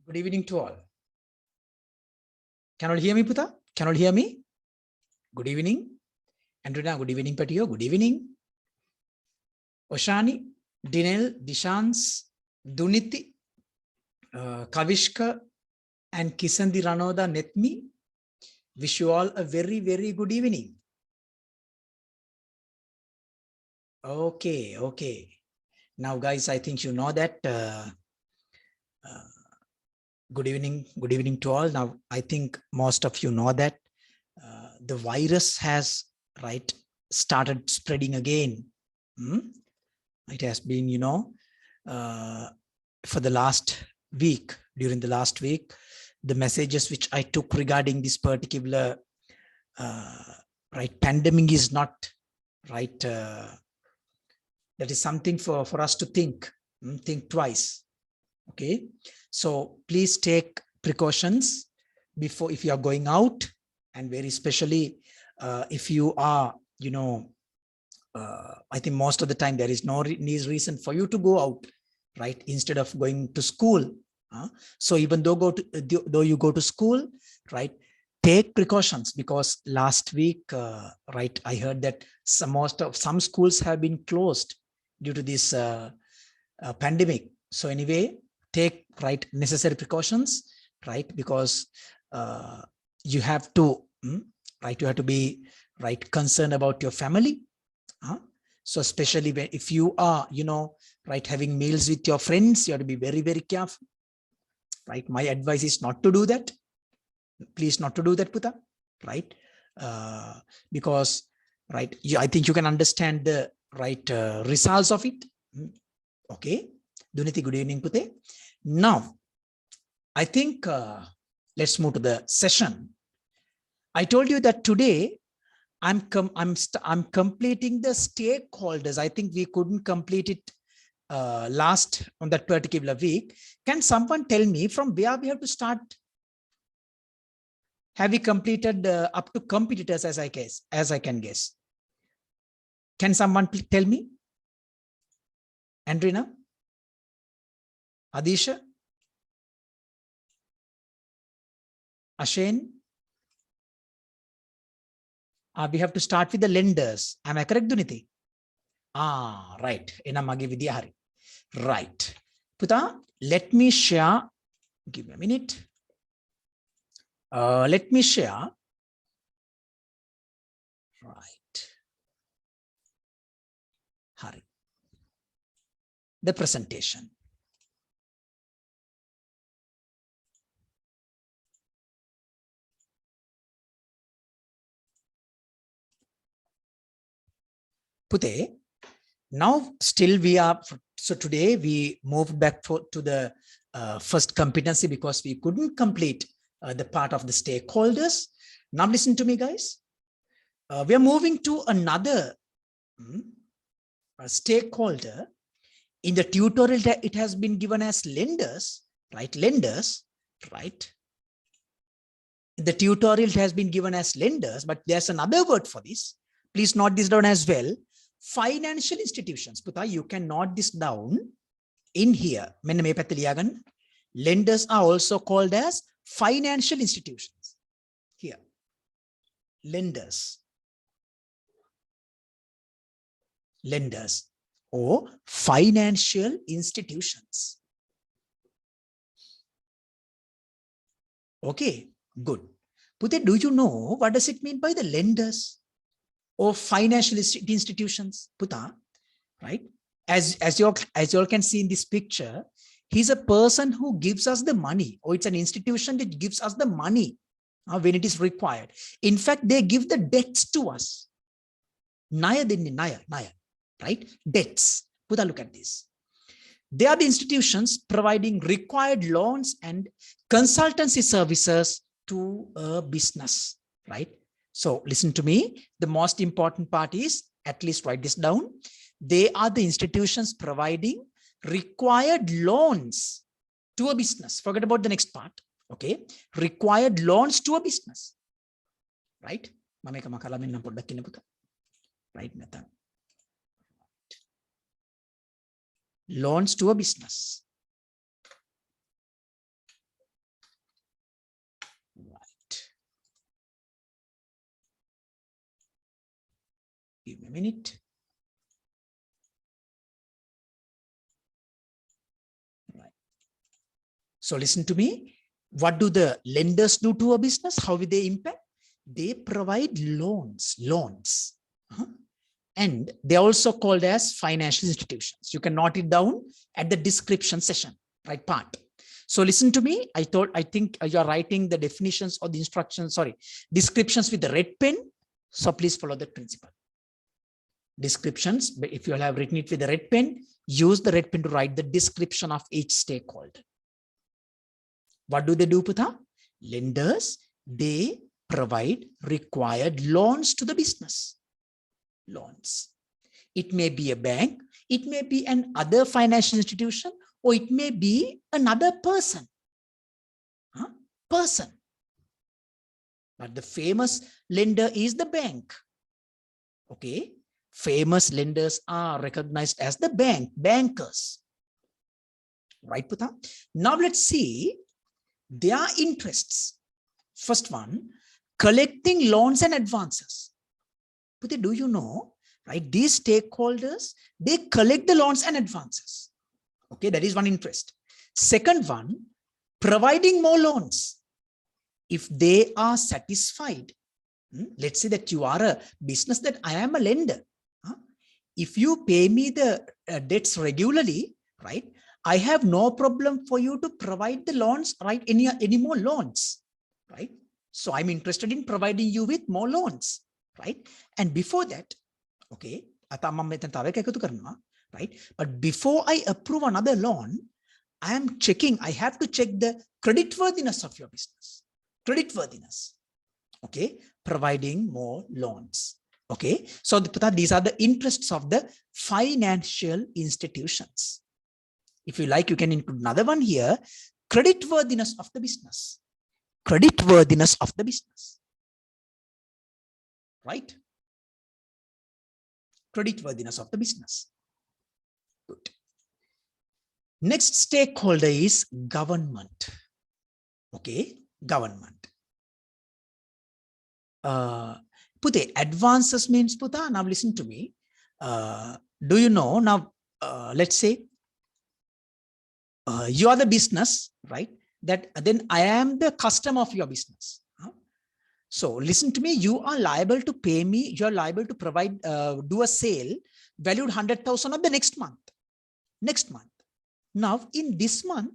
Good evening to all. Can all hear me, Puta? Can all hear me? Good evening. Andrina, good evening, Patio. Good evening. Oshani, Dinel, Dishans, Duniti, Kavishka, and Kisandi Ranoda Netmi. Wish you all a very, very good evening. Okay. Now, guys, I think you know that. Good evening to all. Now, I think most of you know that the virus has started spreading again. It has been, for the last week, during the last week, the messages which I took regarding this particular pandemic is not right. That is something for us to think twice. Okay, so please take precautions before, if you are going out, and very especially if you are, I think most of the time there is no reason for you to go out, right? Instead of going to school. So even though you go to school, right? Take precautions, because last week, I heard that some schools have been closed due to this pandemic. So anyway, take necessary precautions, because you have to be concerned about your family. So especially if you are having meals with your friends, you have to be very, very careful. My advice is not to do that. Please not to do that, Puta. Because I think you can understand the results of it. Okay. Duniti, good evening, Pute. Now, I think let's move to the session. I told you that today I'm completing the stakeholders. I think we couldn't complete it last on that particular week. Can someone tell me from where we have to start? Have we completed up to competitors, as I can guess? Can someone tell me? Andrina? Adisha? Ashen? We have to start with the lenders. Am I correct, Duniti? Right. Enamagi Vidyahari. Right. Puta, let me share. Give me a minute. Let me share. Right. Hari. The presentation. Pute, now still we are, so today we moved back to the first competency because we couldn't complete the part of the stakeholders. Now listen to me, guys. We are moving to another stakeholder. In the tutorial, it has been given as lenders, right? Lenders, right? In the tutorial, it has been given as lenders, but there's another word for this. Please note this down as well. Financial institutions. Puta, you can note this down in here. Lenders are also called as financial institutions. Here. Lenders. Lenders or financial institutions. Okay, good. Pute, do you know what does it mean by the lenders or financial institutions? Puta, right? As you all can see in this picture, he's a person who gives us the money, or it's an institution that gives us the money when it is required. In fact, they give the debts to us. Naya, right? Debts. Puta, look at this. They are the institutions providing required loans and consultancy services to a business, right? So listen to me. The most important part is, at least write this down. They are the institutions providing required loans to a business. Forget about the next part. Okay. Required loans to a business. Right? Right. Loans to a business. Give me a minute. Right. So listen to me. What do the lenders do to a business? How will they impact? They provide loans. And they are also called as financial institutions. You can note it down at the description session, right part. So listen to me. I think you are writing the definitions or the instructions, descriptions with the red pen. So please follow that principle. Descriptions, but if you have written it with the red pen, use the red pen to write the description of each stakeholder. What do they do, Putha? Lenders, they provide required loans to the business. Loans. It may be a bank, it may be an other financial institution, or it may be another person. But the famous lender is the bank. Okay. Famous lenders are recognized as the bankers. Right, Putha? Now let's see their interests. First one, collecting loans and advances. Putha, do you know, right? These stakeholders, they collect the loans and advances. Okay, that is one interest. Second one, providing more loans. If they are satisfied, let's say that you are a business that I am a lender. If you pay me the debts regularly, right? I have no problem for you to provide the loans, right? Any more loans, right? So I'm interested in providing you with more loans, right? And before that, okay, right? But before I approve another loan, I have to check the creditworthiness of your business. Creditworthiness, okay? Providing more loans. Okay, so these are the interests of the financial institutions. If you like, you can include another one here, creditworthiness of the business. Creditworthiness of the business. Right? Creditworthiness of the business. Good. Next stakeholder is government. Okay, government. Puthe, advances means, Putha, now listen to me. Do you know, now, let's say, you are the business, right? That then I am the customer of your business. So listen to me, you are liable to pay me, you are liable to provide, do a sale valued 100,000 of the next month. Next month. Now, in this month,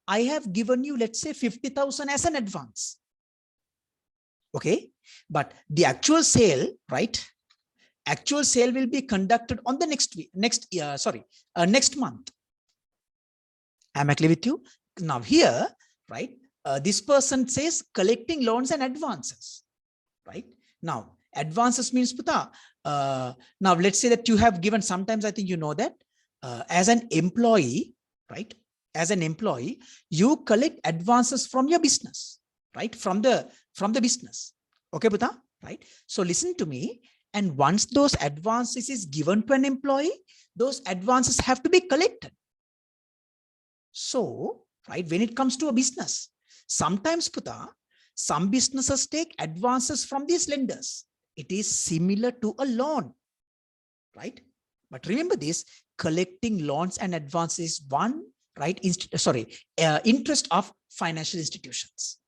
I have given you, let's say, 50,000 as an advance. Okay, but the actual sale, right? Actual sale will be conducted on the next month. Am I clear with you? Now here, right? This person says collecting loans and advances, right? Now, advances means, Putha, now let's say that you have given, sometimes I think you know that, as an employee, right? As an employee, you collect advances from your business, right? From the business. Okay, Putha, right? So listen to me. And once those advances is given to an employee, those advances have to be collected. So, right, when it comes to a business, sometimes, Putha, some businesses take advances from these lenders. It is similar to a loan, right? But remember this, collecting loans and advances is one, right, interest of financial institutions.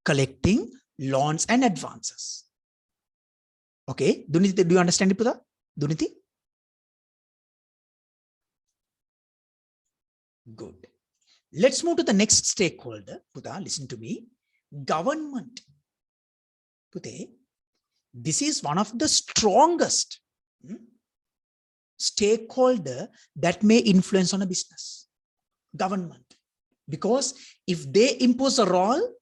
Collecting loans and advances. Okay, Duniti, do you understand it, Putha? Duniti? Good. Let's move to the next stakeholder. Putha, listen to me. Government. Puthe, this is one of the strongest stakeholder that may influence on a business. Government. Because if they impose a rule,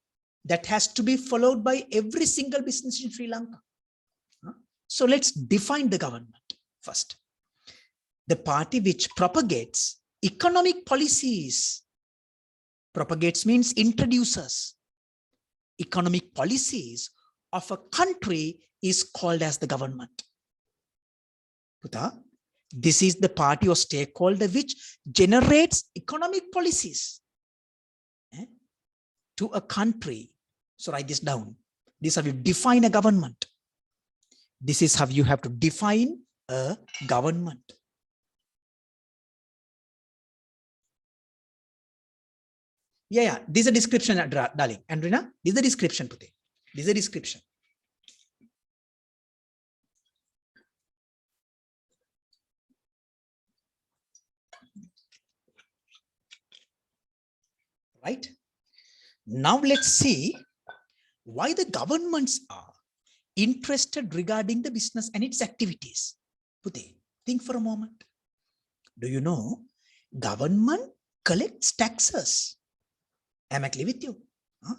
that has to be followed by every single business in Sri Lanka. So let's define the government first. The party which propagates economic policies. Propagates means introduces. Economic policies of a country is called as the government. Putha, this is the party or stakeholder which generates economic policies to a country. So write this down. This is how you define a government. This is how you have to define a government. Yeah, this is a description, darling. Andrina, this is a description, Pute. This is a description. Right? Now let's see why the governments are interested regarding the business and its activities. Pute, think for a moment. Do you know government collects taxes? Am I clear with you? Huh?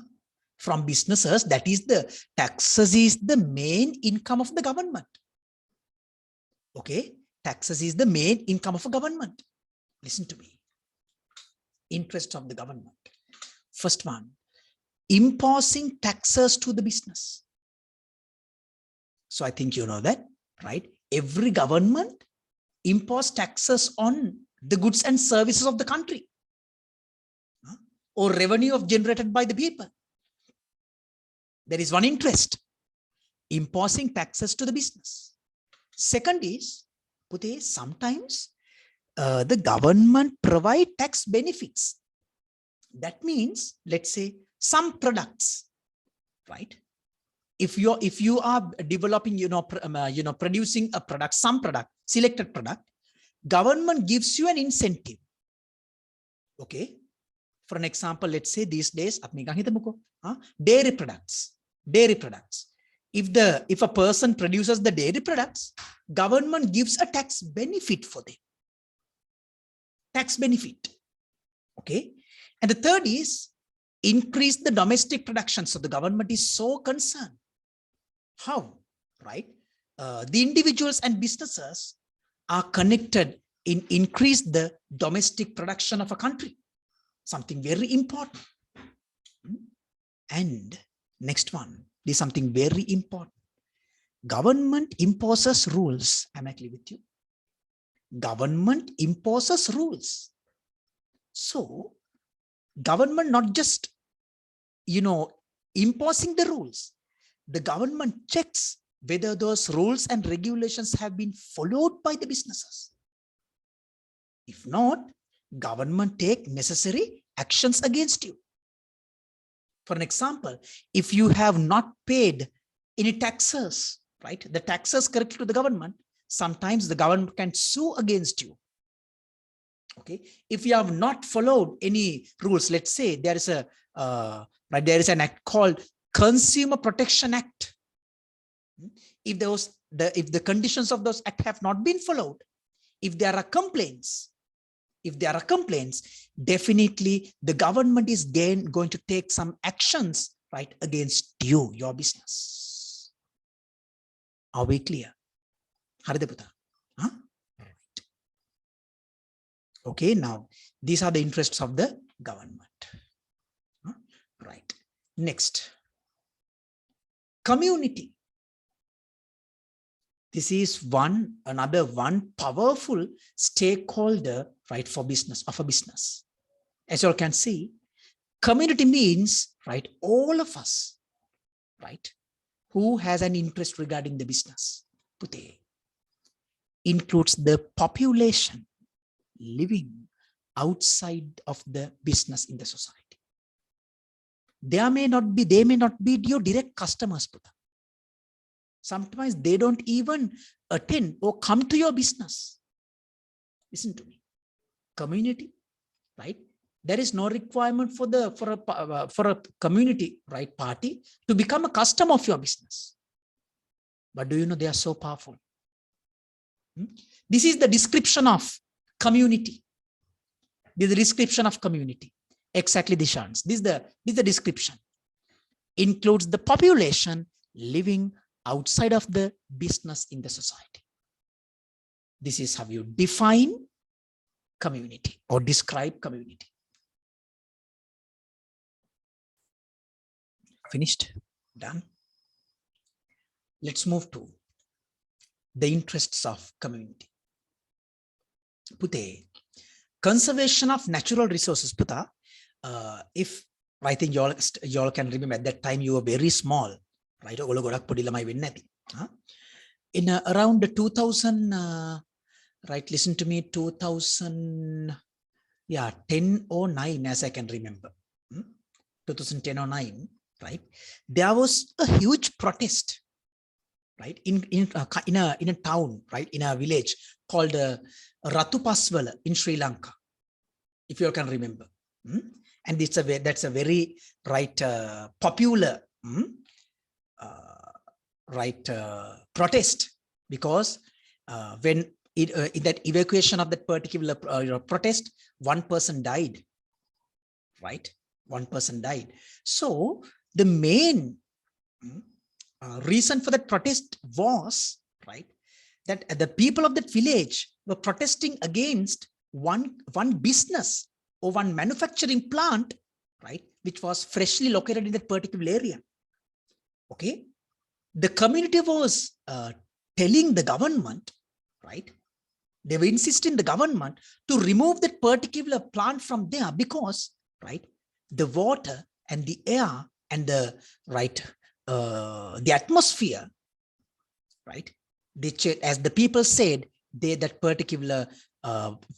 From businesses, that is the taxes is the main income of the government. Okay, taxes is the main income of a government. Listen to me. Interest of the government. First one, imposing taxes to the business. So I think you know that, right? Every government impose taxes on the goods and services of the country, or revenue of generated by the people. There is one interest, imposing taxes to the business. Second is, Pute, sometimes the government provide tax benefits. That means, let's say, some products, right? If you are developing, producing a product, some product, selected product, government gives you an incentive. Okay. For an example, let's say these days, dairy products. If a person produces the dairy products, government gives a tax benefit for them. Tax benefit. Okay. And the third is increase the domestic production. So the government is so concerned. How? Right? The individuals and businesses are connected in increase the domestic production of a country. Something very important. And next one, this is something very important. Government imposes rules. Am I clear with you? Government imposes rules. So government not just, imposing the rules. The government checks whether those rules and regulations have been followed by the businesses. If not, government take necessary actions against you. For an example, if you have not paid any taxes, right, the taxes correctly to the government, sometimes the government can sue against you. Okay, if you have not followed any rules, let's say there is a there is an act called Consumer Protection Act. If the conditions of those act have not been followed, if there are complaints, definitely the government is going to take some actions, right, against you, your business. Are we clear? Huh? Okay, now these are the interests of the government. Right. Next, community. This is another one powerful stakeholder, right, for business, of a business. As you all can see, community means, right, all of us, right, who has an interest regarding the business. Pute includes the population living outside of the business in the society. They may not be your direct customers, Puta. Sometimes they don't even attend or come to your business. Listen to me. Community, right? There is no requirement for a community, right, party to become a customer of your business. But do you know they are so powerful? This is the description of community. This is the description of community. Exactly, Dishans. This is the description. Includes the population living outside of the business in the society. This is how you define community or describe community. Finished? Done? Let's move to the interests of community. Pute, conservation of natural resources. Puta, if I think y'all can remember at that time you were very small, right? in around 2000, right, listen to me, 2000, yeah, 10 or 9, as I can remember. 2010 or 9, right? There was a huge protest, right, in a town, right, in a village called Ratupaswala in Sri Lanka, if you can remember. And that's a very right popular right protest, because when in that evacuation of that particular protest, one person died, right? One person died. So the main reason for that protest was, right, that the people of that village were protesting against one business or one manufacturing plant, right, which was freshly located in that particular area. Okay, the community was telling the government, right, they were insisting the government to remove that particular plant from there, because, right, the water and the air and the right the atmosphere, right, as the people said, that particular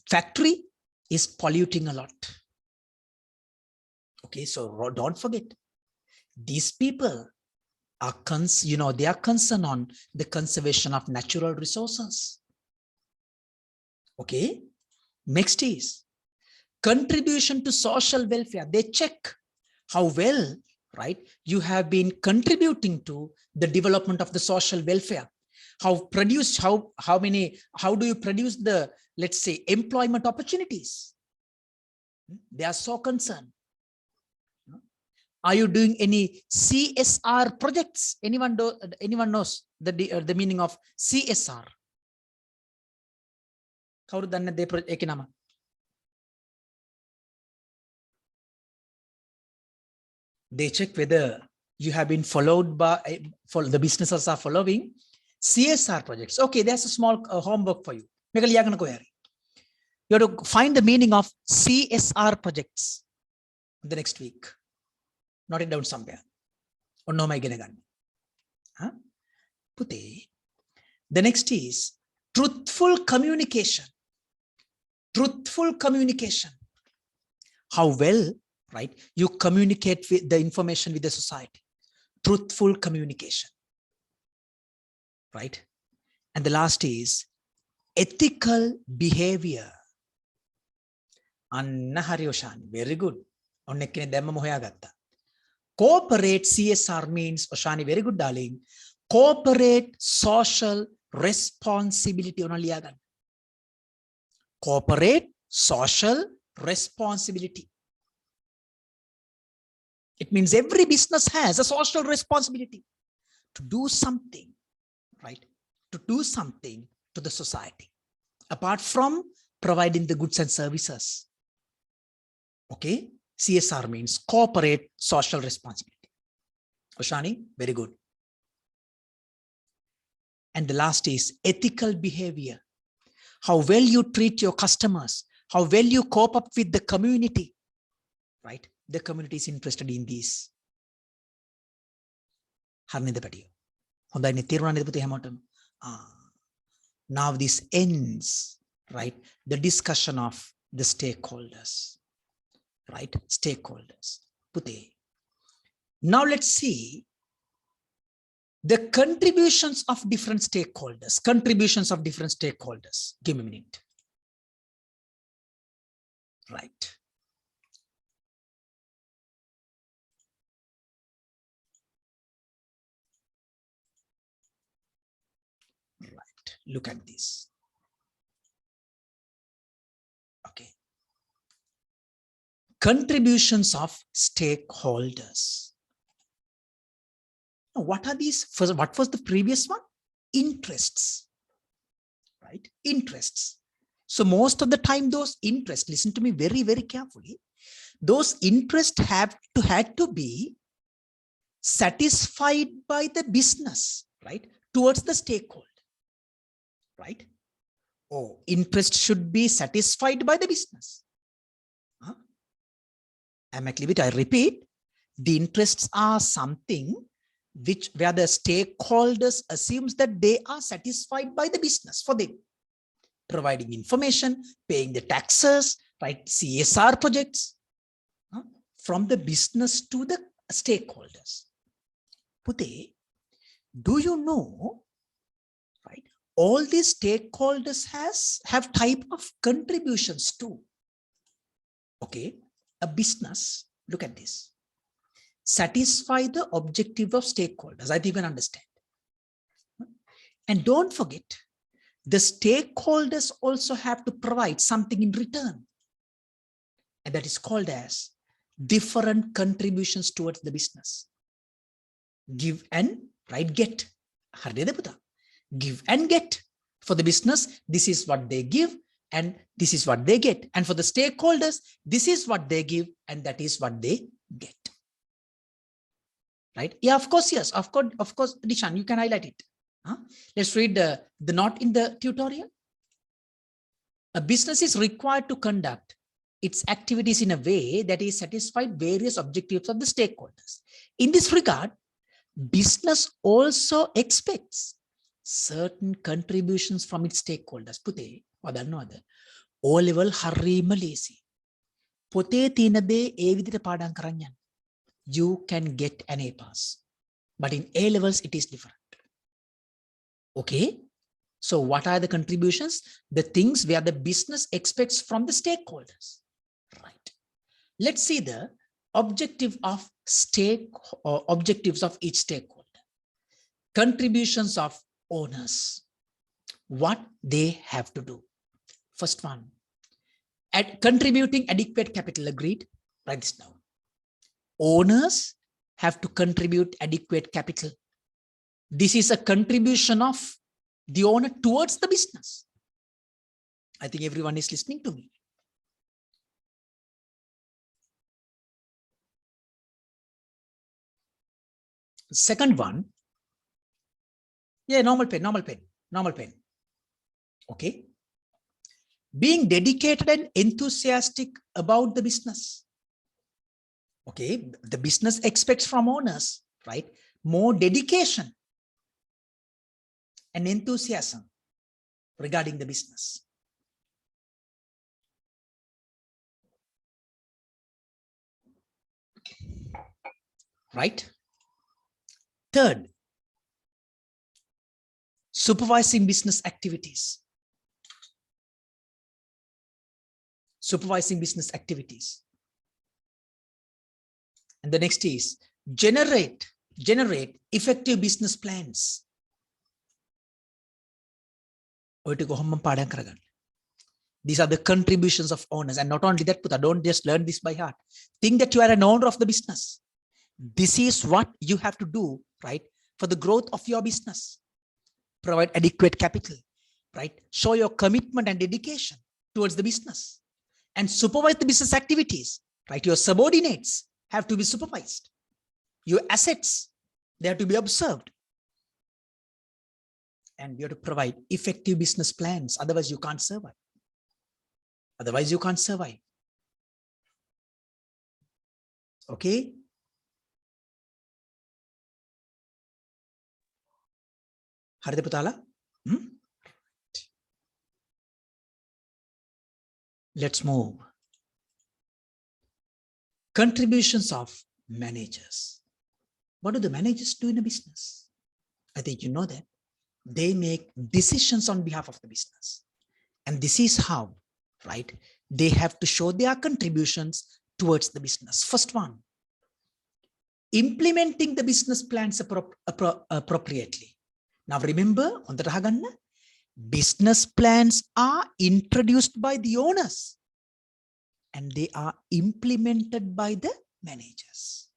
factory is polluting a lot. Okay, so don't forget, these people are they are concerned on the conservation of natural resources. Okay, next is contribution to social welfare. They check how well, right, you have been contributing to the development of the social welfare. How do you produce the, let's say, employment opportunities? They are so concerned. Are you doing any CSR projects? Anyone knows the meaning of CSR? They check whether you have been followed by, the businesses are following CSR projects. Okay, there's a small homework for you. You have to find the meaning of CSR projects the next week. Note it down somewhere. Or no, my ganagan. The next is truthful communication. Truthful communication. How well, right, you communicate with the information with the society. Truthful communication, right? And the last is ethical behavior. Anna Haryoshani, very good. Corporate CSR means, Oshani, very good, darling. Corporate social responsibility. Corporate social responsibility. It means every business has a social responsibility to do something, right? To do something to the society, apart from providing the goods and services. Okay, CSR means corporate social responsibility. Oshani, very good. And the last is ethical behavior. How well you treat your customers, how well you cope up with the community, right? The community is interested in these. Now this ends, right, the discussion of the stakeholders, right? Stakeholders. Now let's see the contributions of different stakeholders. Contributions of different stakeholders. Give me a minute. Right. Right. Look at this. Okay. Contributions of stakeholders. Now, what are these? First, what was the previous one? Interests. Right? Interests. So most of the time, those interests, listen to me very, very carefully. Those interests had to be satisfied by the business, right? Towards the stakeholder, right? Oh, interest should be satisfied by the business. I repeat, the interests are something where the stakeholders assumes that they are satisfied by the business for them, providing information, paying the taxes, right? CSR projects, from the business to the stakeholders. Pute, do you know, right? All these stakeholders have type of contributions too. Okay, a business, look at this, satisfy the objective of stakeholders. I think you can understand. And don't forget, the stakeholders also have to provide something in return. And that is called as different contributions towards the business. Give and, right, get. Give and get. For the business, this is what they give and this is what they get. And for the stakeholders, this is what they give and that is what they get. Right? Yeah, of course, yes. Of course, Dishan, you can highlight it. Let's read the note in the tutorial. A business is required to conduct its activities in a way that is satisfied various objectives of the stakeholders. In this regard, business also expects certain contributions from its stakeholders. Pute, wadanwada. O level harima lesi. Pote tinade e vidita padang karanyan. You can get an A pass. But in A levels, it is different. Okay. So what are the contributions? The things where the business expects from the stakeholders. Right. Let's see the objective of objectives of each stakeholder. Contributions of owners. What they have to do. First one, contributing adequate capital. Agreed. Write this down. Owners have to contribute adequate capital. This is a contribution of the owner towards the business. I think everyone is listening to me. Second one, yeah, normal pen. Okay. Being dedicated and enthusiastic about the business. Okay, the business expects from owners, right? More dedication and enthusiasm regarding the business. Right? Third, supervising business activities. Supervising business activities. And the next is generate effective business plans. These are the contributions of owners. And not only that, Putha, don't just learn this by heart. Think that you are an owner of the business. This is what you have to do, right? For the growth of your business. Provide adequate capital, right? Show your commitment and dedication towards the business. And supervise the business activities, right? Your subordinates have to be supervised. Your assets, they have to be observed. And you have to provide effective business plans. Otherwise, you can't survive. Otherwise, you can't survive. Okay? Haride Putala? Let's move. Contributions of managers. What do the managers do in a business? I think you know that. They make decisions on behalf of the business. And this is how, right? They have to show their contributions towards the business. First one, implementing the business plans appropriately. Now remember, on the Rahaganna, business plans are introduced by the owners and they are implemented by the managers.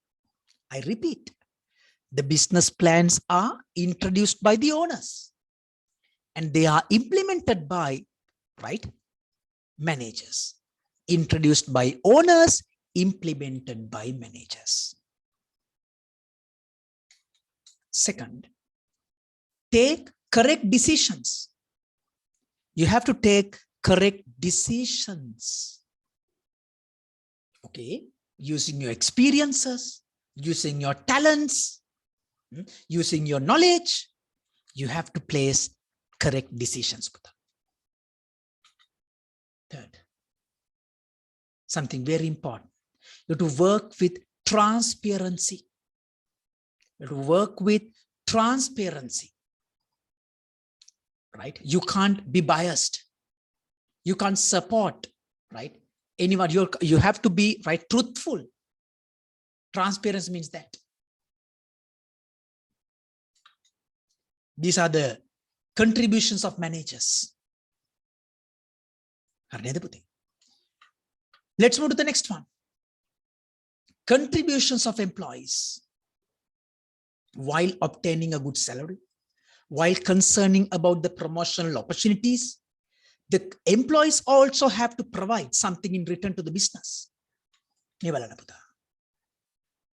I repeat, the business plans are introduced by the owners and they are implemented by, right, managers. Introduced by owners, implemented by managers. Second, take correct decisions. You have to take correct decisions. Okay, using your experiences, using your talents, Using your knowledge, you have to place correct decisions. Third, something very important. You have to work with transparency. You have to work with transparency. Right? You can't be biased. You can't support, right? Anyone. You have to be, right, truthful. Transparency means that. These are the contributions of managers. Let's move to the next one. Contributions of employees while obtaining a good salary, while concerning about the promotional opportunities. The employees also have to provide something in return to the business.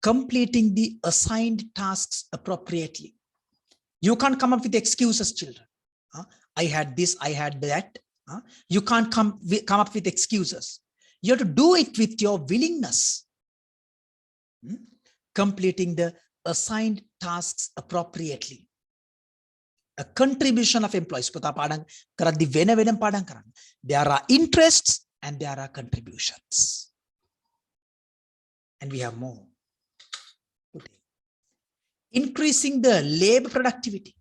Completing the assigned tasks appropriately. You can't come up with excuses, children. I had this, I had that. You can't come up with excuses. You have to do it with your willingness. Completing the assigned tasks appropriately. A contribution of employees. There are interests and there are contributions. And we have more. Increasing the labor productivity.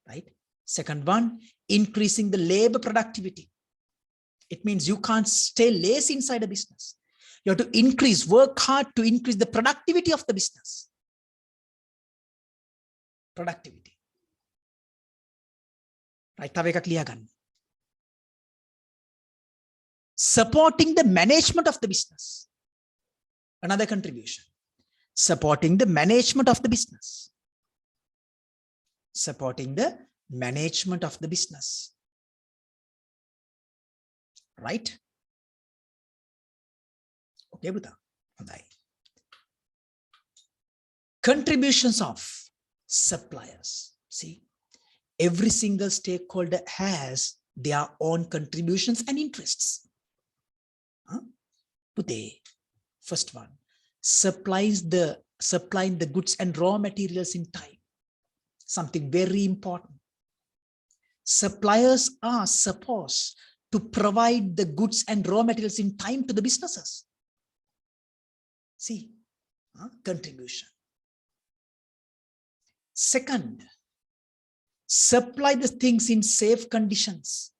Right? Second one, increasing the labor productivity. It means you can't stay lazy inside a business. You have to work hard to increase the productivity of the business. Productivity. Right? Supporting the management of the business. Another contribution. Supporting the management of the business. Supporting the management of the business. Right? Okay, Buddha. Contributions of suppliers. See, every single stakeholder has their own contributions and interests. First one, supplying the goods and raw materials in time. Something very important. Suppliers are supposed to provide the goods and raw materials in time to the businesses. See, contribution. Second, supply the things in safe conditions.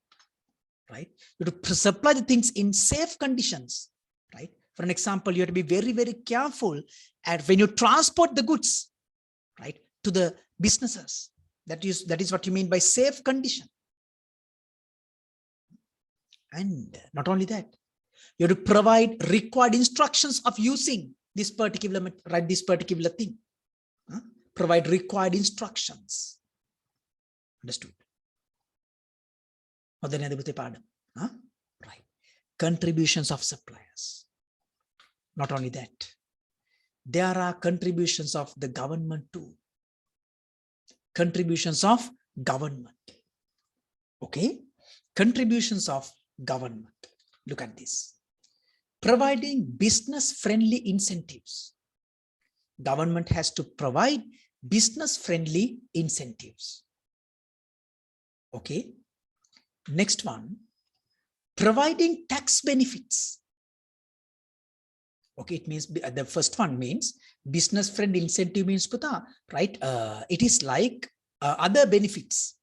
Right? You have to supply the things in safe conditions. Right? For an example, you have to be very, very careful when you transport the goods, right, to the businesses. That is what you mean by safe condition. And not only that, you have to provide required instructions of using this particular thing. Provide required instructions. Understood? Right. Contributions of suppliers. Not only that, there are contributions of the government too. Contributions of government. Okay? Contributions of government. Look at this. Providing business-friendly incentives. Government has to provide business-friendly incentives. Okay? Next one. Providing tax benefits. Okay, it means the first one means business-friendly incentive means, right? It is like other benefits.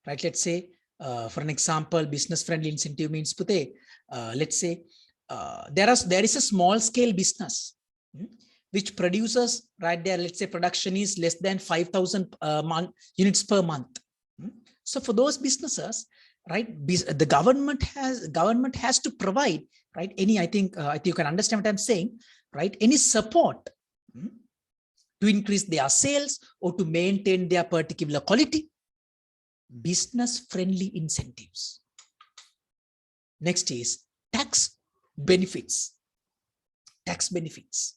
Right? Let's say, for an example, business-friendly incentive means, let's say, there is a small-scale business which produces, right there, let's say production is less than 5,000 units per month. So for those businesses, right, the government has to provide, right, any, I think you can understand what I'm saying, right, any support to increase their sales or to maintain their particular quality. Business-friendly incentives. Next is tax benefits. Tax benefits.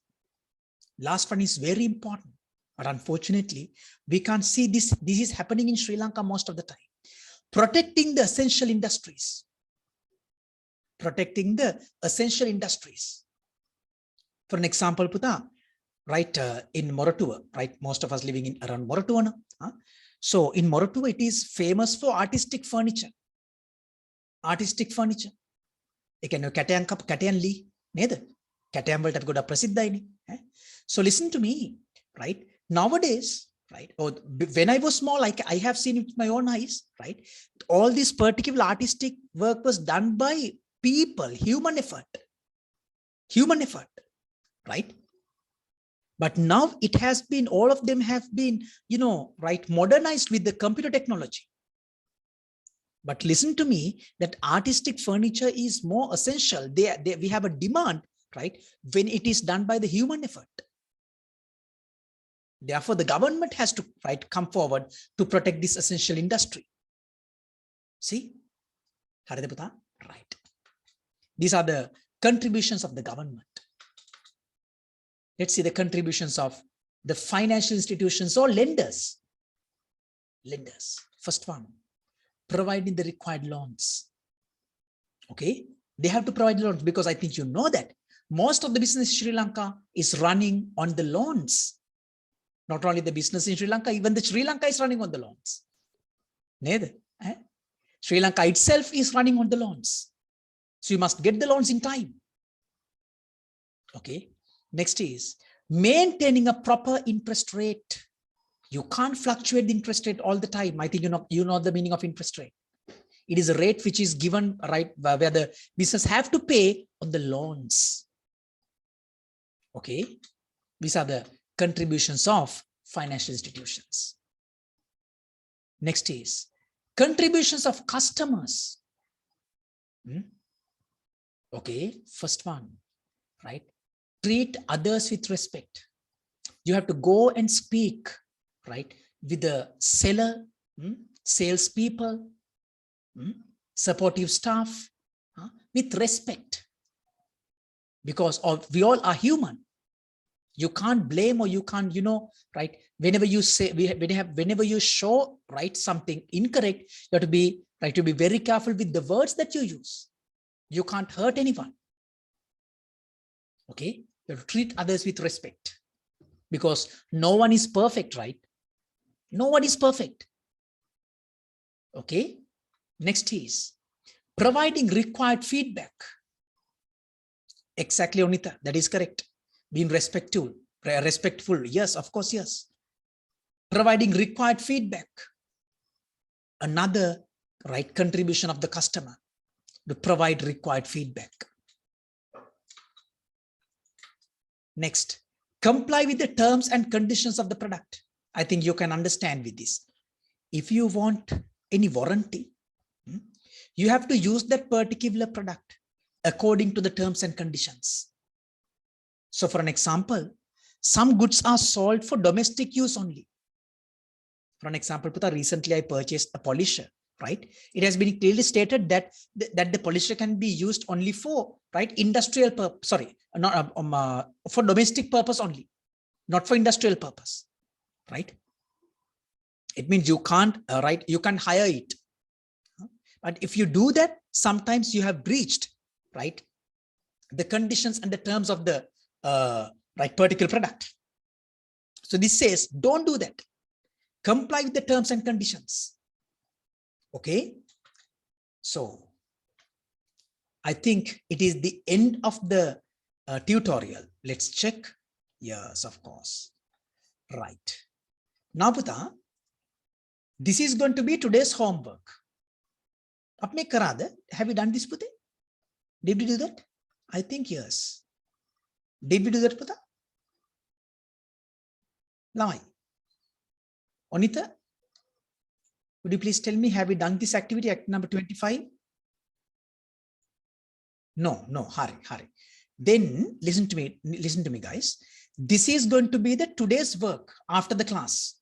Last one is very important, but unfortunately, we can't see this. This is happening in Sri Lanka most of the time. Protecting the essential industries. Protecting the essential industries. For an example, right, in Moratuwa, right? Most of us living in around Moratuwa. So in Moratuwa, it is famous for artistic furniture. Artistic furniture. ඒ කියන්නේ කැටයන් ලී නේද? කැටයන් වලට අපි ගොඩක් ප්‍රසිද්ධයිනේ. So listen to me, right? Nowadays, right? Or when I was small, I have seen it with my own eyes, right? All this particular artistic work was done by people, human effort, right? But now it has been, all of them have been, right, modernized with the computer technology. But listen to me, that artistic furniture is more essential. We have a demand, right, when it is done by the human effort. Therefore, the government has to, right, come forward to protect this essential industry. See? Right. These are the contributions of the government. Let's see the contributions of the financial institutions or lenders. Lenders. First one, providing the required loans. Okay, they have to provide loans, because I think you know that most of the business in Sri Lanka is running on the loans. Not only the business in Sri Lanka, even the Sri Lanka is running on the loans. Neither. Sri Lanka itself is running on the loans. So you must get the loans in time. Okay. Next is maintaining a proper interest rate. You can't fluctuate the interest rate all the time. I think you know the meaning of interest rate. It is a rate which is given, right, where the business have to pay on the loans. Okay, these are the contributions of financial institutions. Next is contributions of customers. Okay, first one, right, treat others with respect. You have to go and speak, right, with the seller, salespeople, supportive staff, with respect, because we all are human. You can't blame, or you can't, right, whenever you say, whenever you show, right, something incorrect, you have to be, right, to be very careful with the words that you use. You can't hurt anyone. Okay, you have to treat others with respect, because no one is perfect, right? No one is perfect. Okay. Next is providing required feedback. Exactly, Onita, that is correct. Being respectful. Yes, of course, yes. Providing required feedback. Another, right, contribution of the customer, to provide required feedback. Next, comply with the terms and conditions of the product. I think you can understand with this. If you want any warranty, you have to use that particular product according to the terms and conditions. So for an example, some goods are sold for domestic use only. For an example, recently I purchased a polisher, right? It has been clearly stated that the polisher can be used only for, right, industrial purpose, for domestic purpose only, not for industrial purpose, right? It means you can't, right, you can hire it. But if you do that, sometimes you have breached, right, the conditions and the terms of the right, particular product. So this says, don't do that. Comply with the terms and conditions. Okay. So I think it is the end of the tutorial. Let's check. Yes, of course. Right. Now, Puta, this is going to be today's homework. Have you done this, Puta? Did we do that? I think yes. Did we do that, Puta? Lamai. Onita, would you please tell me, have we done this activity, act number 25? No, hurry. Then listen to me, guys. This is going to be the today's work after the class,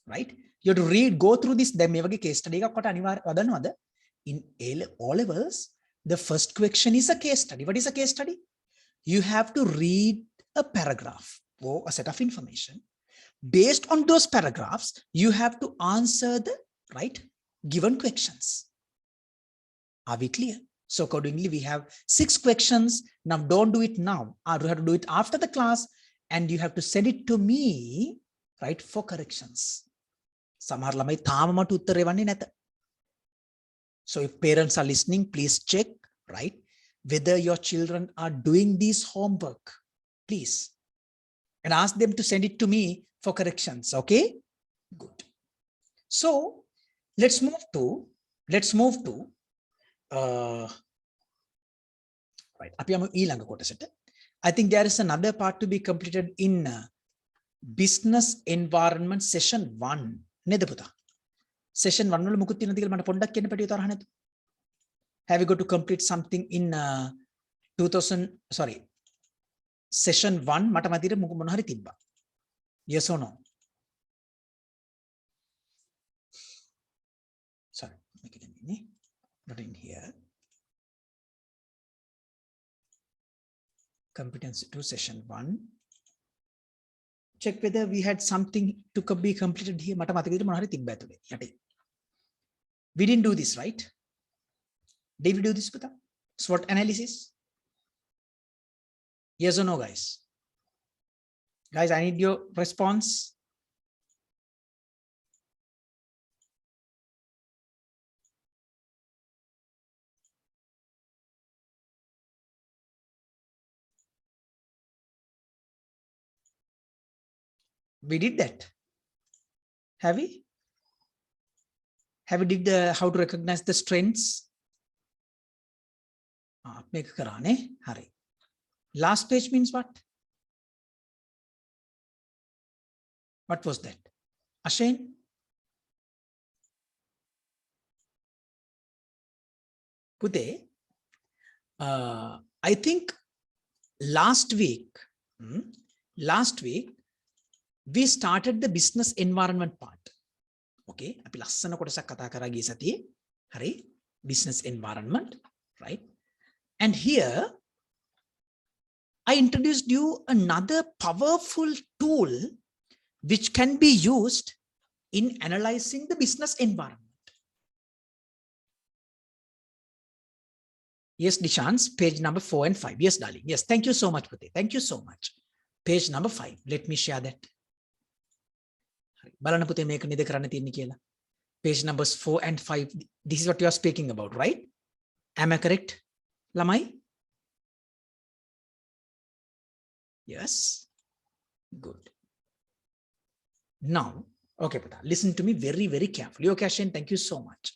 right? You have to go through this. Case study. In O levels, the first question is a case study. What is a case study? You have to read a paragraph or a set of information. Based on those paragraphs, you have to answer the, right, given questions. Are we clear? So accordingly, we have 6 questions. Now don't do it now. I have to do it after the class. and you have to send it to me, right, for corrections. සමහර ළමයි තාම මට උත්තරේ වන්නේ නැත. So if parents are listening, please check, right, whether your children are doing this homework, please, and ask them to send it to me for corrections. Okay, good. So let's move to right. I think there is another part to be completed in business environment session 1. Session 1 have you got to complete something in session 1? Yes or no? Sorry, make it not in here. Competency 2 session 1. Check whether we had something to be completed here. We didn't do this, right? Did we do this, Puta? SWOT analysis? Yes or no, guys? Guys, I need your response. We did that. Have we? Have we did the how to recognize the strengths? Last page means what? What was that? Ashane? Pute, I think last week, we started the business environment part. Okay, business environment, right? And here I introduced you another powerful tool which can be used in analyzing the business environment. Yes, Dishans, page number 4 and 5. Yes, darling. Yes, thank you so much, Pute. Thank you so much. Page number 5. Let me share that. Page numbers 4 and 5. This is what you are speaking about, right? Am I correct, Lamai? Yes. Good. Now, okay, Pata, listen to me very, very carefully. Okay, Ashen, thank you so much.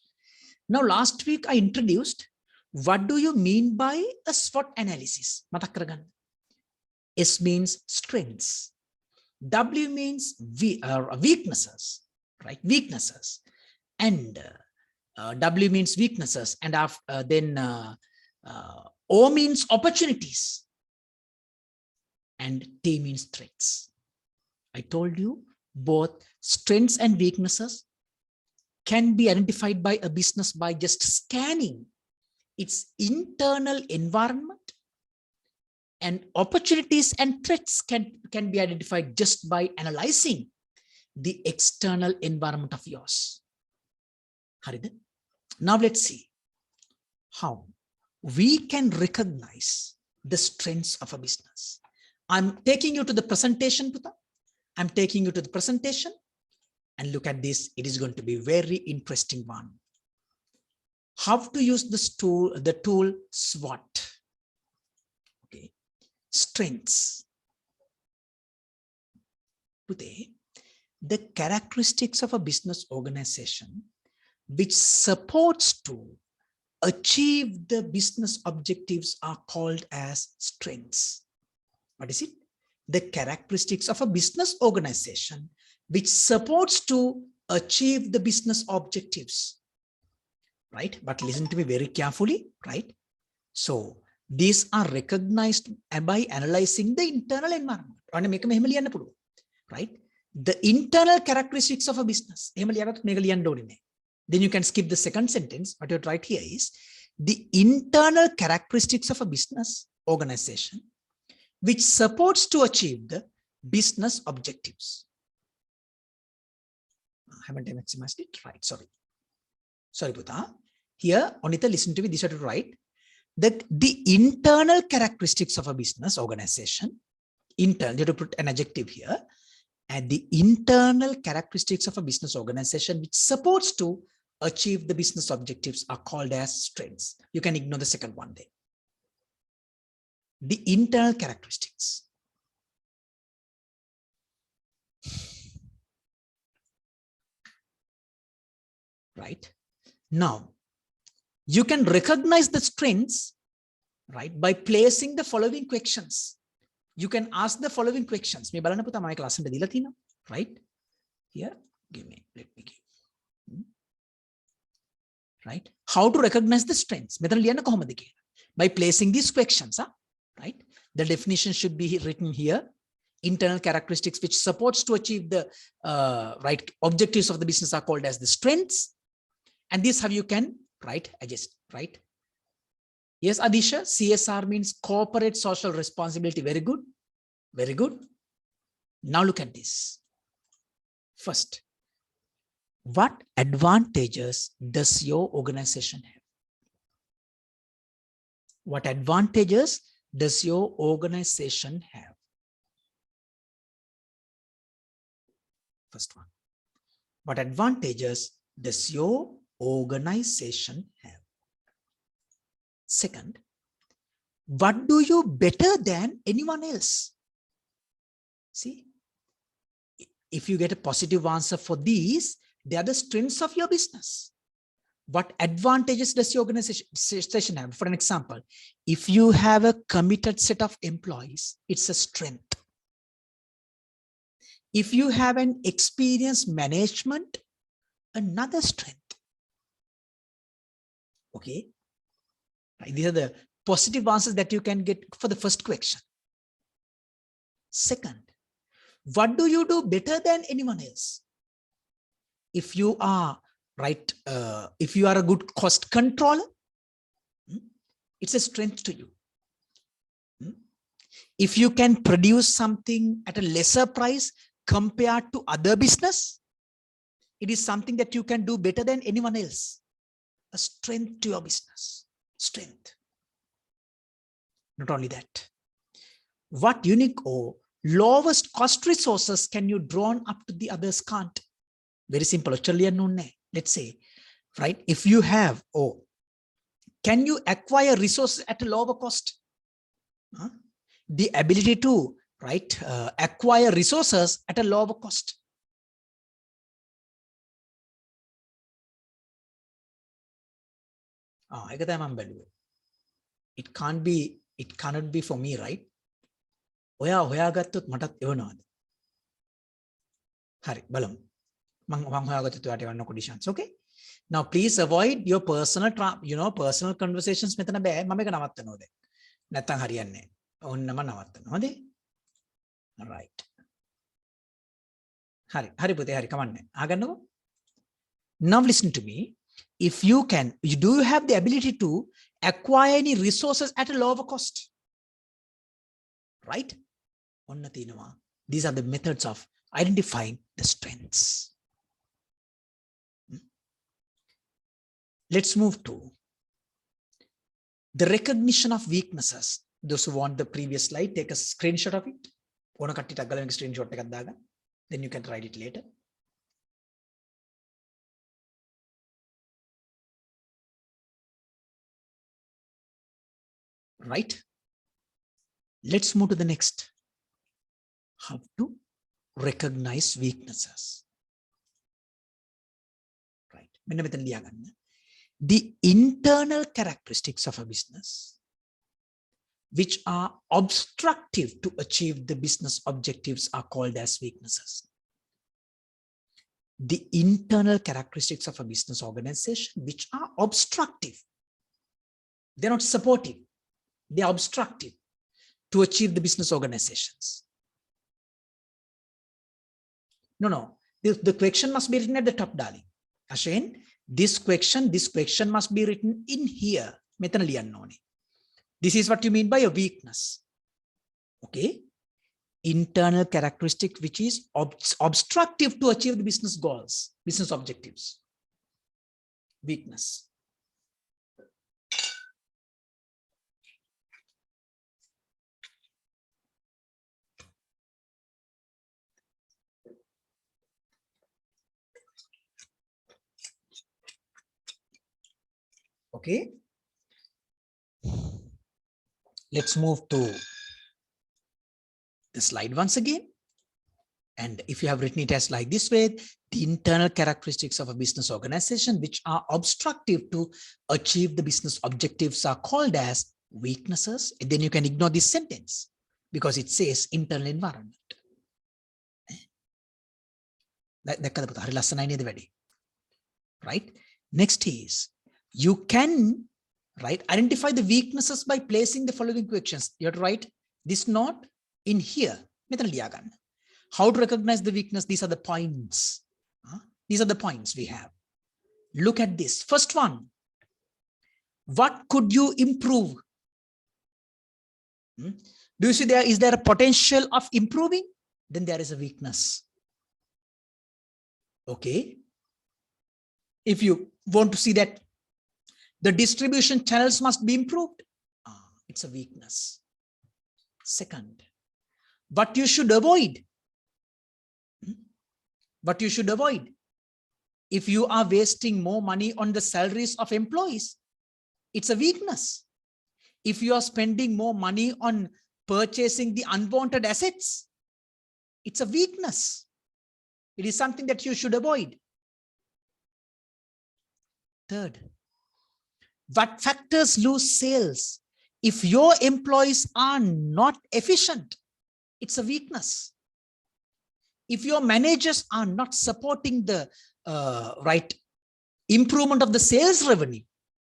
Now, last week I introduced what do you mean by a SWOT analysis? S means strengths. W means weaknesses, right? Weaknesses. And W means weaknesses. And then O means opportunities. And T means threats. I told you both strengths and weaknesses can be identified by a business by just scanning its internal environment, and opportunities and threats can be identified just by analyzing the external environment of yours. Now let's see how we can recognize the strengths of a business. I'm taking you to the presentation, Puta. I'm taking you to the presentation, and look at this. It is going to be very interesting one. How to use this tool, the tool SWOT. Okay. Strengths. Today, the characteristics of a business organization which supports to achieve the business objectives are called as strengths. What is it? The characteristics of a business organization which supports to achieve the business objectives. Right? But listen to me very carefully, right? So these are recognized by analyzing the internal environment. Right? The internal characteristics of a business. Then you can skip the second sentence. What you write here is the internal characteristics of a business organization which supports to achieve the business objectives. Haven't I maximized it? Right. Sorry, Puta. Here, Onita, listen to me. This is to write that the internal characteristics of a business organization internal, you have to put an adjective here, and the internal characteristics of a business organization which supports to achieve the business objectives are called as strengths. You can ignore the second one there. The internal characteristics. Right? Now, you can recognize the strengths, right, by placing the following questions. You can ask the following questions. Right? Here, let me give. Right? How to recognize the strengths? By placing these questions. Right? The definition should be written here. Internal characteristics which supports to achieve the right objectives of the business are called as the strengths. And this how you can adjust, right? Yes, Adisha, CSR means corporate social responsibility. Very good. Very good. Now look at this. First, what advantages does your organization have? What advantages does your organization have? First one. What advantages does your organization have? Second, what do you better than anyone else? See, if you get a positive answer for these, they are the strengths of your business. What advantages does your organization have? For an example, if you have a committed set of employees, it's a strength. If you have an experienced management, another strength. Okay. These are the positive answers that you can get for the first question. Second, what do you do better than anyone else? If you are if you are a good cost controller, it's a strength to you. If you can produce something at a lesser price compared to other business, it is something that you can do better than anyone else. A strength to your business. Strength. Not only that, what unique or lowest cost resources can you draw up to the others can't? Very simple. Let's say, right, if you have, can you acquire resources at a lower cost? The ability to, acquire resources at a lower cost. It cannot be for me, right? Okay. Now please avoid your personal personal conversations. Right. Come on. Now listen to me. If you can, do you have the ability to acquire any resources at a lower cost? Right? These are the methods of identifying the strengths. Let's move to the recognition of weaknesses. Those who want the previous slide, take a screenshot of it. Then you can write it later. Right? Let's move to the next. How to recognize weaknesses. Right. The internal characteristics of a business which are obstructive to achieve the business objectives are called as weaknesses. The internal characteristics of a business organization which are obstructive. They're not supportive. They're obstructive to achieve the business organizations. No. The question must be written at the top, darling. Ashane, this question must be written in here. This is what you mean by a weakness. Okay. Internal characteristic which is obstructive to achieve the business goals, business objectives. Weakness. Okay. Let's move to the slide once again. And if you have written it as like this way, the internal characteristics of a business organization which are obstructive to achieve the business objectives are called as weaknesses. And then you can ignore this sentence because it says internal environment. Right? Next is, you can, right, identify the weaknesses by placing the following questions. You have to write this note in here. How to recognize the weakness? These are the points. These are the points we have. Look at this. First one. What could you improve? Do you see there? Is there a potential of improving? Then there is a weakness. Okay. If you want to see that the distribution channels must be improved, it's a weakness. Second, what you should avoid. What you should avoid. If you are wasting more money on the salaries of employees, it's a weakness. If you are spending more money on purchasing the unwanted assets, it's a weakness. It is something that you should avoid. Third, what factors lose sales? If your employees are not efficient, it's a weakness. If your managers are not supporting the right improvement of the sales revenue,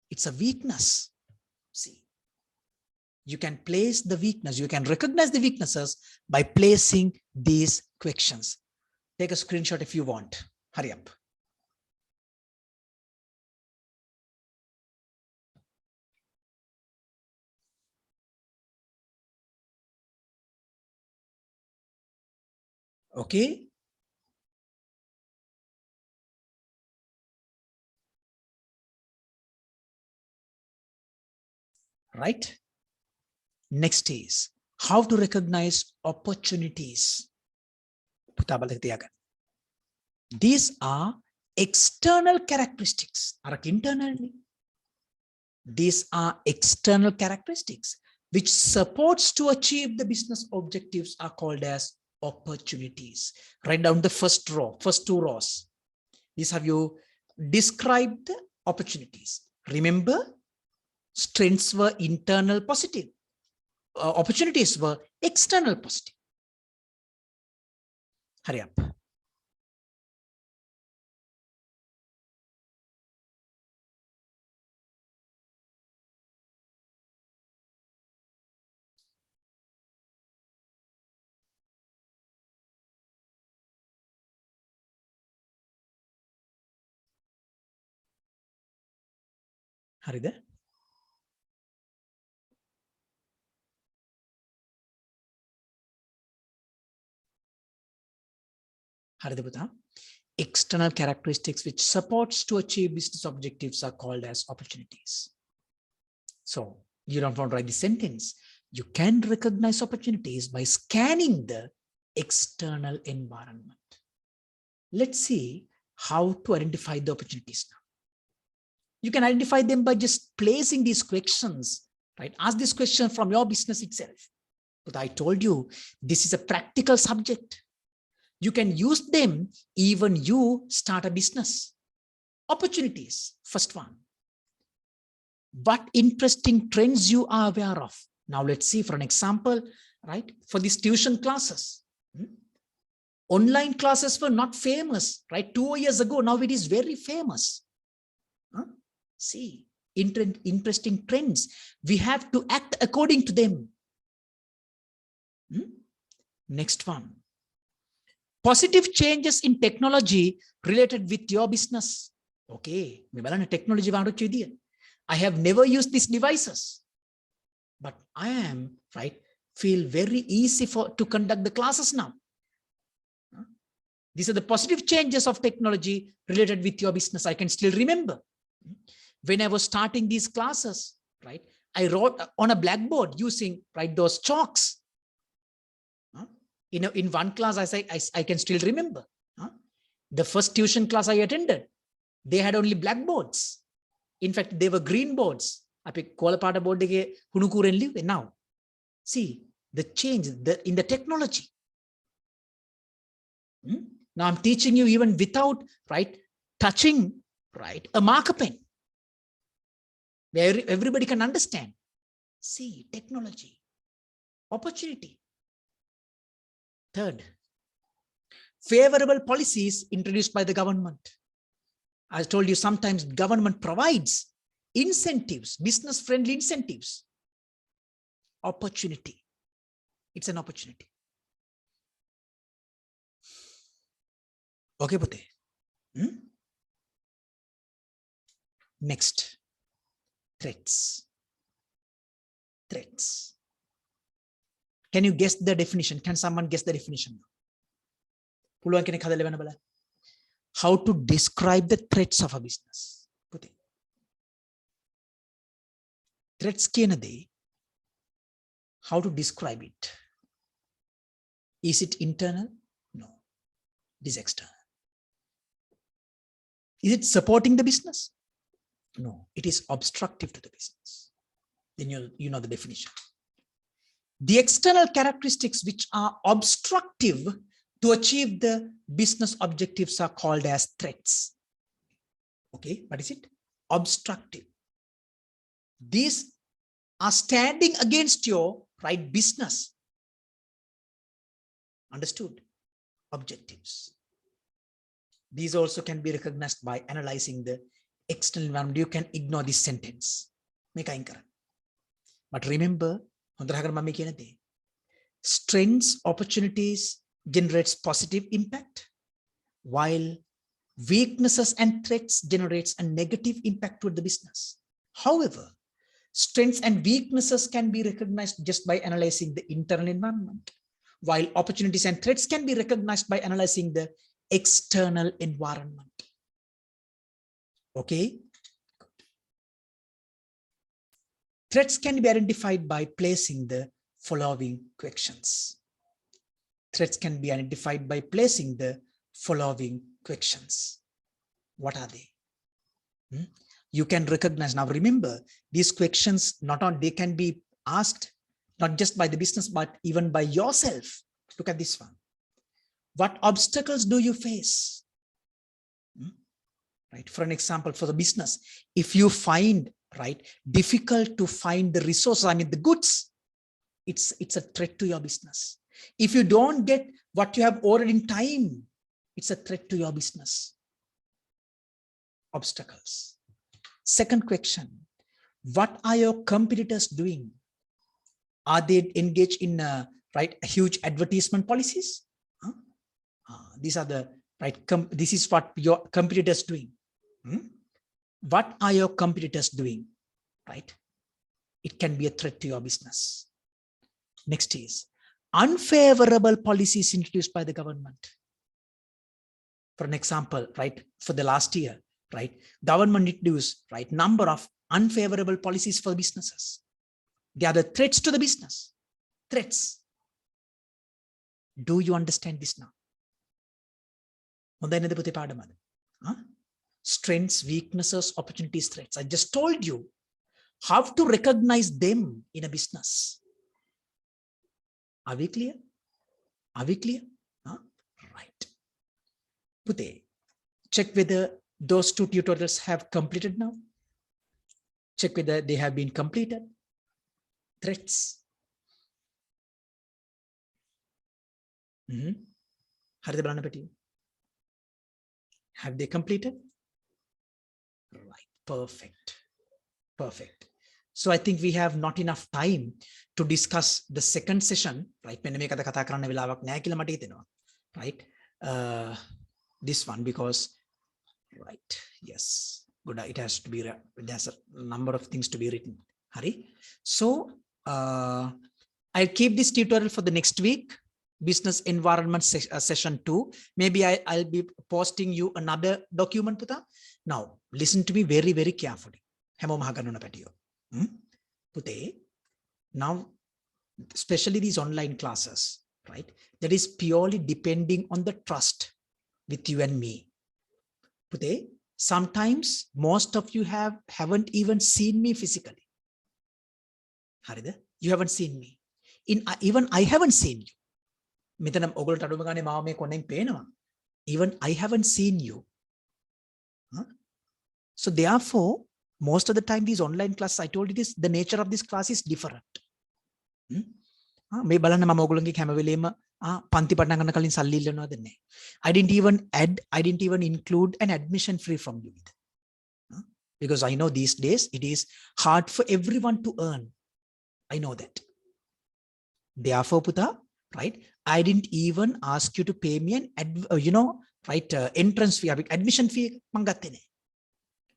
it's a weakness. See, you can place the weakness, you can recognize the weaknesses by placing these questions. Take a screenshot if you want. Hurry up. Okay. Right. Next is how to recognize opportunities. These are external characteristics. These are external characteristics which supports to achieve the business objectives are called as opportunities. Write down the first row, first two rows. These have you described the opportunities. Remember, strengths were internal positive. Opportunities were external positive. Hurry up. Hurry there. External characteristics which supports to achieve business objectives are called as opportunities. So you don't want to write the sentence. You can recognize opportunities by scanning the external environment. Let's see how to identify the opportunities now. You can identify them by just placing these questions, right? Ask this question from your business itself. But I told you, this is a practical subject. You can use them even you start a business. Opportunities, first one. What interesting trends you are aware of? Now let's see for an example, right? For these tuition classes. Online classes were not famous, right? 2 years ago, now it is very famous. See, interesting trends. We have to act according to them. Next one. Positive changes in technology related with your business. Okay, technology. I have never used these devices, but I am, right, feel very easy to conduct the classes now. These are the positive changes of technology related with your business. I can still remember when I was starting these classes, right? I wrote on a blackboard using, right, those chalks. In one class, I can still remember. The first tuition class I attended, they had only blackboards. In fact, they were green boards. අපි කොළ පාට board එකේ හුණු කූරෙන් ලිව්වේ. Now see the change in the technology. Now I'm teaching you even without touching a marker pen, where everybody can understand. See, technology, opportunity. Third, favorable policies introduced by the government. I told you sometimes government provides incentives, business friendly incentives. Opportunity. It's an opportunity. Okay, Pute. Next, threats. Threats. Can you guess the definition? Can someone guess the definition? How to describe the threats of a business? Pute. Threats kenade. How to describe it? Is it internal? No. It is external. Is it supporting the business? No. It is obstructive to the business. Then you know the definition. The external characteristics which are obstructive to achieve the business objectives are called as threats. Okay, what is it? Obstructive. These are standing against your business. Understood? Objectives. These also can be recognized by analyzing the external environment. You can ignore this sentence. But remember, strengths, opportunities generates positive impact, while weaknesses and threats generates a negative impact toward the business. However, strengths and weaknesses can be recognized just by analyzing the internal environment, while opportunities and threats can be recognized by analyzing the external environment. Okay. Threats can be identified by placing the following questions. Threats can be identified by placing the following questions. What are they? You can recognize. Now remember, these questions they can be asked not just by the business, but even by yourself. Look at this one. What obstacles do you face? For an example, for the business, if you find difficult to find the resources, the goods, it's a threat to your business. If you don't get what you have ordered in time, it's a threat to your business. Obstacles. Second question, what are your competitors doing? Are they engaged in huge advertisement policies? These are the this is what your competitors doing. What are your competitors doing? It can be a threat to your business. Next is unfavorable policies introduced by the government. For an example, for the last year, government introduced number of unfavorable policies for businesses. They are the threats to the business. Threats. Do you understand this now? Strengths, weaknesses, opportunities, threats. I just told you how to recognize them in a business. Are we clear? Are we clear? Right. Pute, check whether those 2 tutorials have completed now. Check whether they have been completed. Threats. Have they completed? Right. Perfect. Perfect. So I think we have not enough time to discuss the second session. Right. This one, because yes, good. It has to be, there's a number of things to be written. Hari. So I'll keep this tutorial for the next week. Business environment session 2. Maybe I'll be posting you another document. Now listen to me very, very carefully. Now, especially these online classes, that is purely depending on the trust with you and me. sometimes most of you haven't even seen me physically. Harida, you haven't seen me. Even I haven't seen you. මෙතන ඔයගොල්ලෝ අඩුම ගානේ මාව මේ කොනෙන් පේනවා. Even I haven't seen you. Huh? So therefore, most of the time these online classes, I told you this, the nature of this class is different. මේ බලන්න මම ඔයගොල්ලන්ගේ හැම වෙලේම පන්ති පටන් ගන්න කලින් සල්ලි ඉල්ලනවද නැහැ. I didn't even include an admission fee from you either. Because I know these days it is hard for everyone to earn. I know that. Therefore, Puta, right? I didn't even ask you to pay me an entrance fee, admission fee.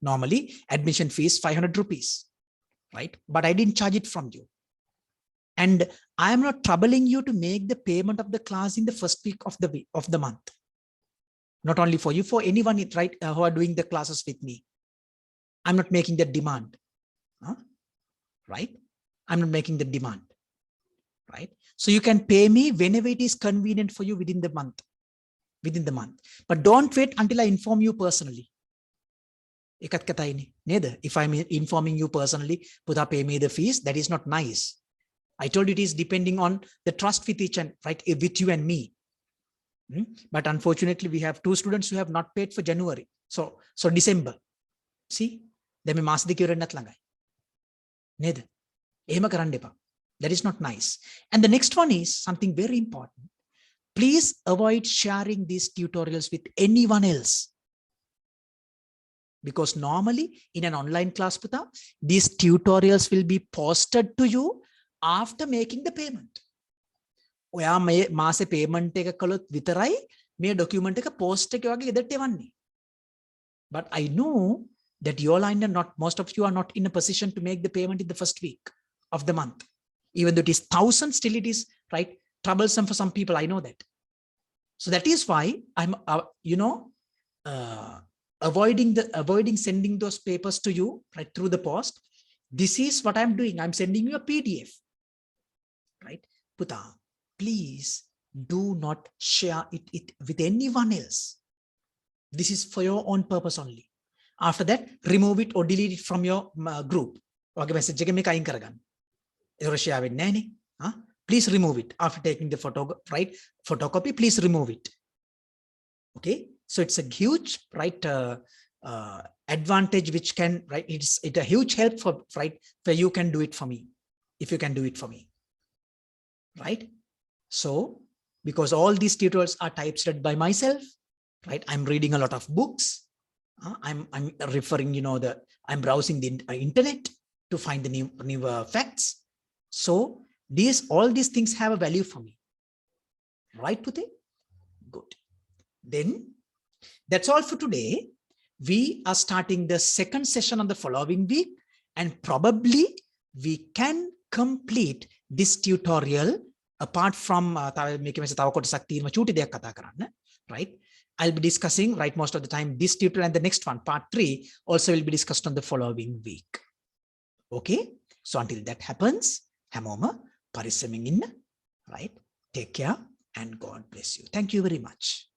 Normally, admission fee is 500 rupees, right? But I didn't charge it from you. And I am not troubling you to make the payment of the class in the first week of the month. Not only for you, for anyone, right, who are doing the classes with me. I'm not making that demand, right? I'm not making the demand, right? So you can pay me whenever it is convenient for you within the month. But don't wait until I inform you personally. If I'm informing you personally, Puta, pay me the fees, that is not nice. I told you it is depending on the trust with each and right with you and me. But unfortunately, we have 2 students who have not paid for January. So December. See, then mass දෙකවරන්නත් ළඟයි. නේද? එහෙම කරන්න එපා. That is not nice. And the next one is something very important. Please avoid sharing these tutorials with anyone else. Because normally in an online class, Puta, these tutorials will be posted to you after making the payment. ඔයා මේ මාසේ payment එක කළොත් විතරයි මේ document එක post එක වගේ ගෙදරට එවන්නේ. But I know that you all are not, most of you are not in a position to make the payment in the first week of the month. Even though it is 1,000, still it is, right, troublesome for some people. I know that. So that is why I'm, avoiding sending those papers to you, right, through the post. This is what I'm doing. I'm sending you a PDF, right? Puta, please do not share it with anyone else. This is for your own purpose only. After that, remove it or delete it from your group. Okay, message එක මේක අයින් කරගන්න. ඒක share වෙන්නේ නැහැ නේ. Please remove it after taking the photocopy. Please remove it. Okay, so it's a huge, right, advantage which can, right, it's a huge help for, right, where you can do it for me, if you can do it for me, right? So because all these tutorials are typesetted by myself, right? I'm reading a lot of books. I'm referring, I'm browsing the internet to find the new facts. So all these things have a value for me, right, Pute? Good. Then that's all for today. We are starting the second session on the following week, and probably we can complete this tutorial apart from right? I'll be discussing, right, most of the time this tutorial, and the next one, part 3, also will be discussed on the following week. Okay, so until that happens, hamoma parisamin inna, right? Take care and God bless you. Thank you very much.